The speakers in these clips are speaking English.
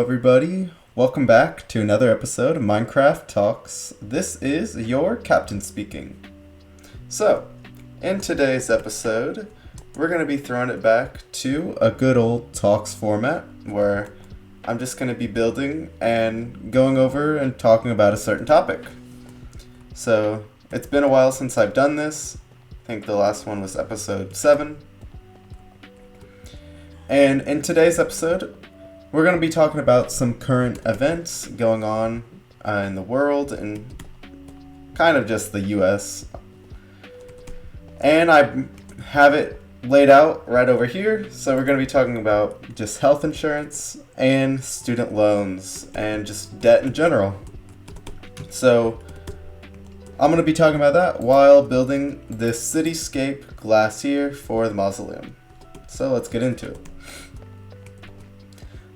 everybody. Welcome back to another episode of Minecraft Talks. This is your captain speaking. So, in today's episode, we're going to be throwing it back to a good old talks format where I'm just going to be building and going over and talking about a certain topic. So, it's been a while since I've done this. I think the last one was episode 7. And in today's episode, we're going to be talking about some current events going on in the world and kind of just the US. And I have it laid out right over here. So we're going to be talking about just health insurance and student loans and just debt in general. So I'm going to be talking about that while building this cityscape glass here for the mausoleum. So let's get into it.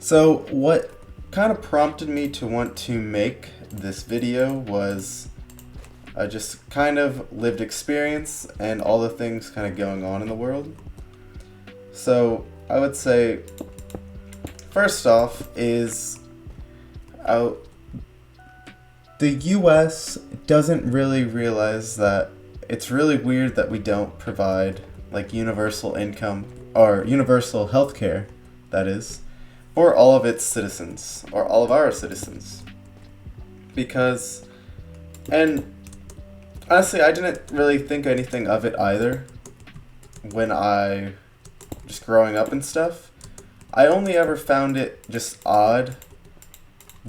So what kind of prompted me to want to make this video was just kind of lived experience and all the things kind of going on in the world. So I would say first off is the US doesn't really realize that it's really weird that we don't provide like universal income or universal healthcare, that is, for all of its citizens, or all of our citizens. Because, and honestly, I didn't really think anything of it either when I, just growing up and stuff. I only ever found it just odd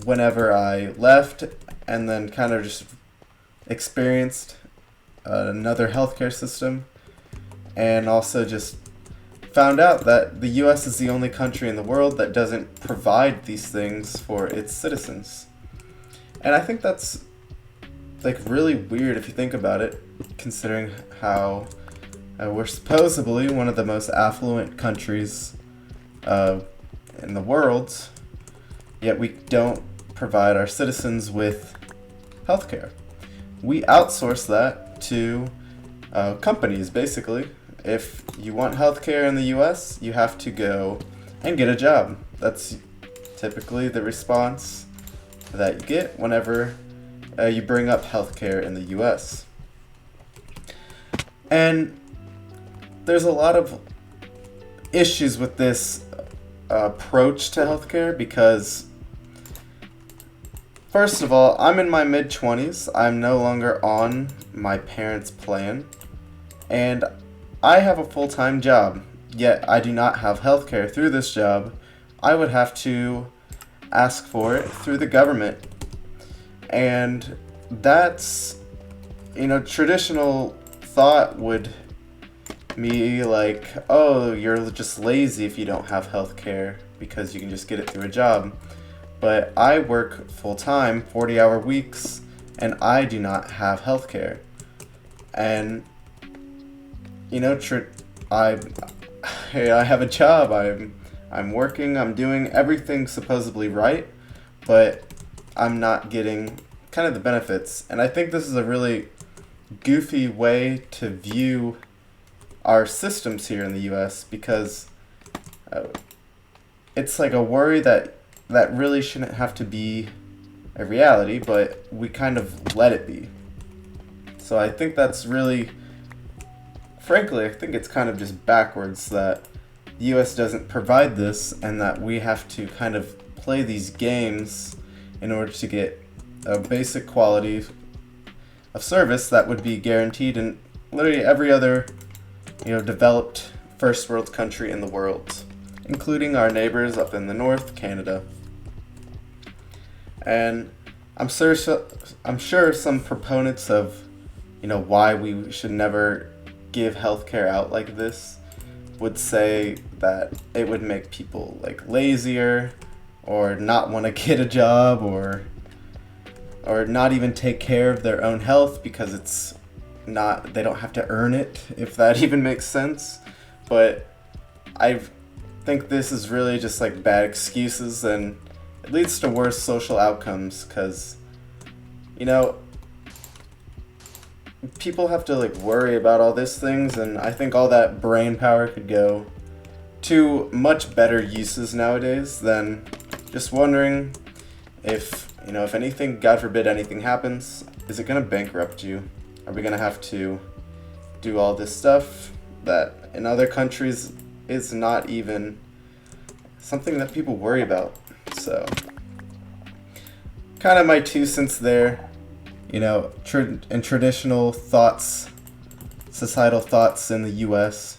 whenever I left and then kind of just experienced another healthcare system, and also just found out that the US is the only country in the world that doesn't provide these things for its citizens. And I think that's like really weird if you think about it, considering how we're supposedly one of the most affluent countries in the world, yet we don't provide our citizens with healthcare. We outsource that to companies, basically. If you want healthcare in the US, you have to go and get a job. That's typically the response that you get whenever you bring up healthcare in the US. And there's a lot of issues with this approach to healthcare because, first of all, I'm in my mid-20s. I'm no longer on my parents' plan. And I have a full-time job, yet I do not have healthcare through this job. I would have to ask for it through the government. And that's, traditional thought would be like, oh, you're just lazy if you don't have healthcare because you can just get it through a job. But I work full-time, 40-hour weeks, and I do not have healthcare. And I have a job. I'm working. I'm doing everything supposedly right, but I'm not getting kind of the benefits. And I think this is a really goofy way to view our systems here in the U.S. because it's like a worry that really shouldn't have to be a reality, but we kind of let it be. So I think that's really, frankly, I think it's kind of just backwards that the US doesn't provide this and that we have to kind of play these games in order to get a basic quality of service that would be guaranteed in literally every other, developed first world country in the world, including our neighbors up in the north, Canada. And I'm sure some proponents of, why we should never give healthcare out like this would say that it would make people like lazier or not want to get a job or not even take care of their own health because it's not, they don't have to earn it, if that even makes sense. But I think this is really just like bad excuses, and it leads to worse social outcomes because people have to like worry about all these things, and I think all that brain power could go to much better uses nowadays than just wondering if, if anything, God forbid anything happens, is it going to bankrupt you? Are we going to have to do all this stuff that in other countries is not even something that people worry about? So, kind of my 2 cents there. In traditional thoughts, societal thoughts in the U.S.,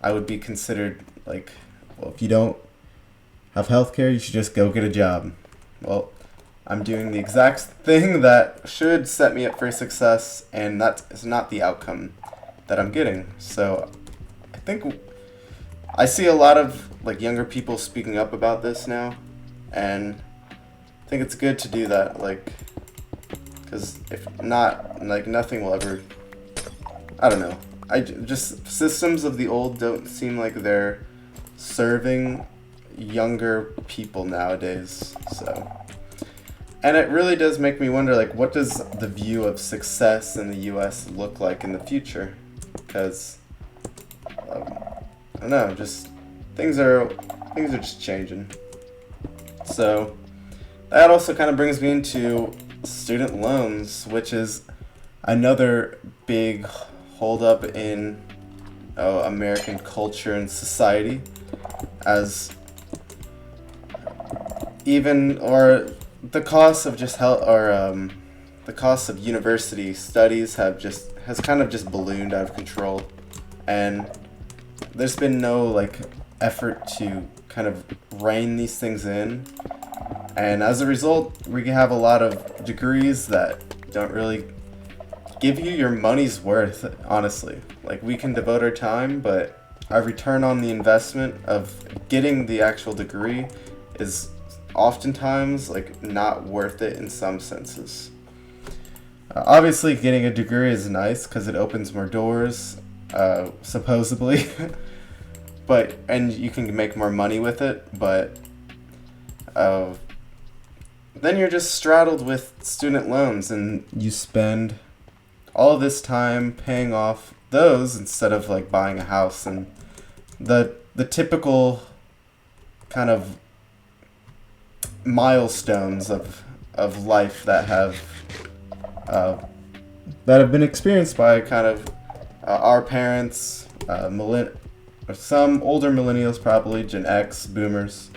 I would be considered like, well, if you don't have healthcare, you should just go get a job. Well, I'm doing the exact thing that should set me up for success, and that is not the outcome that I'm getting. So I think I see a lot of younger people speaking up about this now, and I think it's good to do that, because if not, nothing will ever, I don't know. Just systems of the old don't seem like they're serving younger people nowadays. So, and it really does make me wonder, what does the view of success in the U.S. look like in the future? Because I don't know, just things are just changing. So that also kind of brings me into student loans, which is another big hold up in American culture and society, as the cost of just health, or the cost of university studies has kind of just ballooned out of control, and there's been no effort to kind of rein these things in, and as a result we have a lot of degrees that don't really give you your money's worth, honestly. We can devote our time, but our return on the investment of getting the actual degree is oftentimes not worth it in some senses. Obviously getting a degree is nice because it opens more doors, supposedly, and you can make more money with it, but then you're just straddled with student loans, and you spend all of this time paying off those instead of buying a house, and the typical kind of milestones of life that have been experienced by kind of our parents, or some older millennials, probably Gen X, boomers.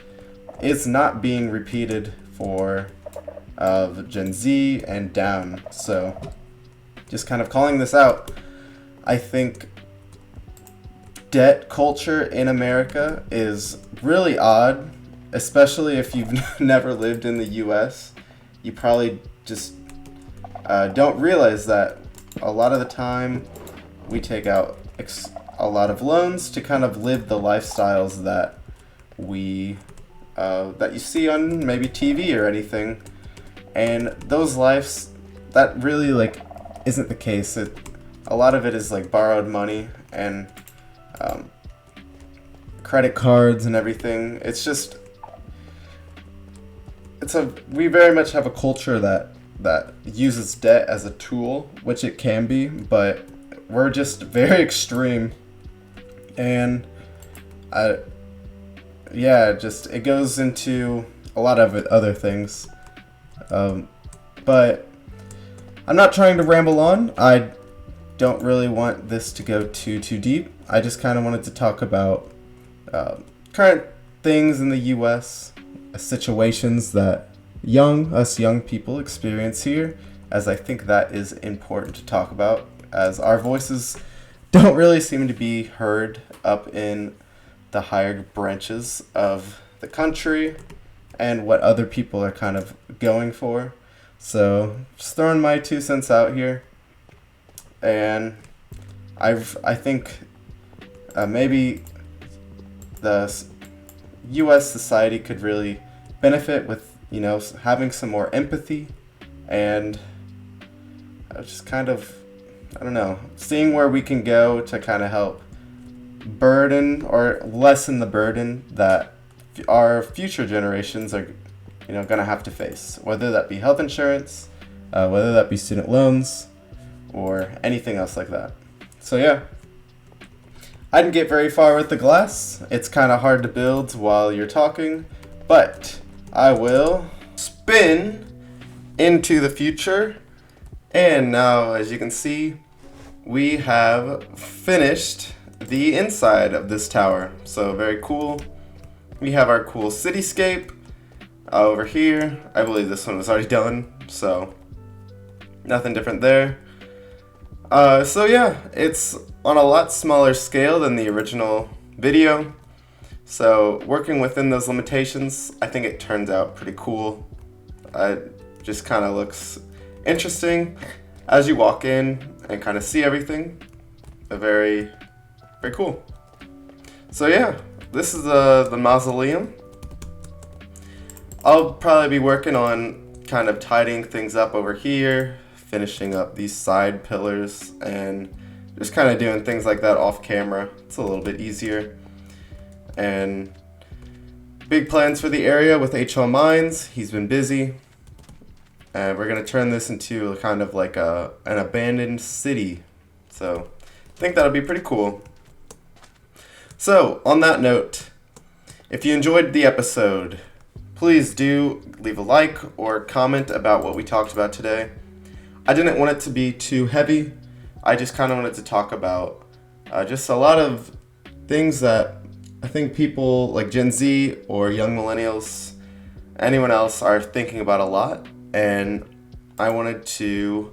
It's not being repeated for Gen Z and down. So just kind of calling this out, I think debt culture in America is really odd, especially if you've never lived in the U.S. You probably just don't realize that a lot of the time we take out a lot of loans to kind of live the lifestyles that that you see on maybe TV or anything, and those lives, that really isn't the case. A lot of it is borrowed money and credit cards and everything. We very much have a culture that uses debt as a tool, which it can be, but we're just very extreme, and it goes into a lot of other things, but I'm not trying to ramble on. I don't really want this to go too deep. I just kind of wanted to talk about current things in the U.S., situations that us young people experience here, as I think that is important to talk about, as our voices don't really seem to be heard up in the higher branches of the country and what other people are kind of going for. So just throwing my 2 cents out here, and I think maybe the U.S. society could really benefit with having some more empathy, and just kind of, I don't know, seeing where we can go to kind of help burden or lessen the burden that our future generations are going to have to face, whether that be health insurance, whether that be student loans, or anything else like that. So yeah, I didn't get very far with the glass. It's kind of hard to build while you're talking, but I will spin into the future. And now, as you can see, we have finished the inside of this tower. So very cool. We have our cool cityscape over here. I believe this one was already done, so nothing different there. So yeah, it's on a lot smaller scale than the original video. So working within those limitations, I think it turns out pretty cool. It just kind of looks interesting as you walk in and kind of see everything. Very, very cool. So yeah, this is the mausoleum. I'll probably be working on kind of tidying things up over here, finishing up these side pillars, and just kind of doing things like that off camera. It's a little bit easier. And big plans for the area with HL Mines. He's been busy. And we're going to turn this into kind of like an abandoned city. So I think that'll be pretty cool. So on that note, if you enjoyed the episode, please do leave a like or comment about what we talked about today. I didn't want it to be too heavy. I just kind of wanted to talk about just a lot of things that I think people like Gen Z or young millennials, anyone else, are thinking about a lot. And I wanted to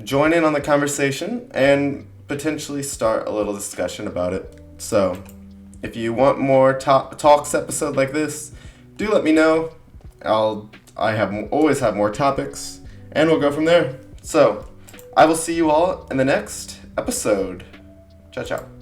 join in on the conversation and potentially start a little discussion about it. So if you want more talks episode like this, do let me know. Always have more topics, and we'll go from there. So I will see you all in the next episode. Ciao, ciao.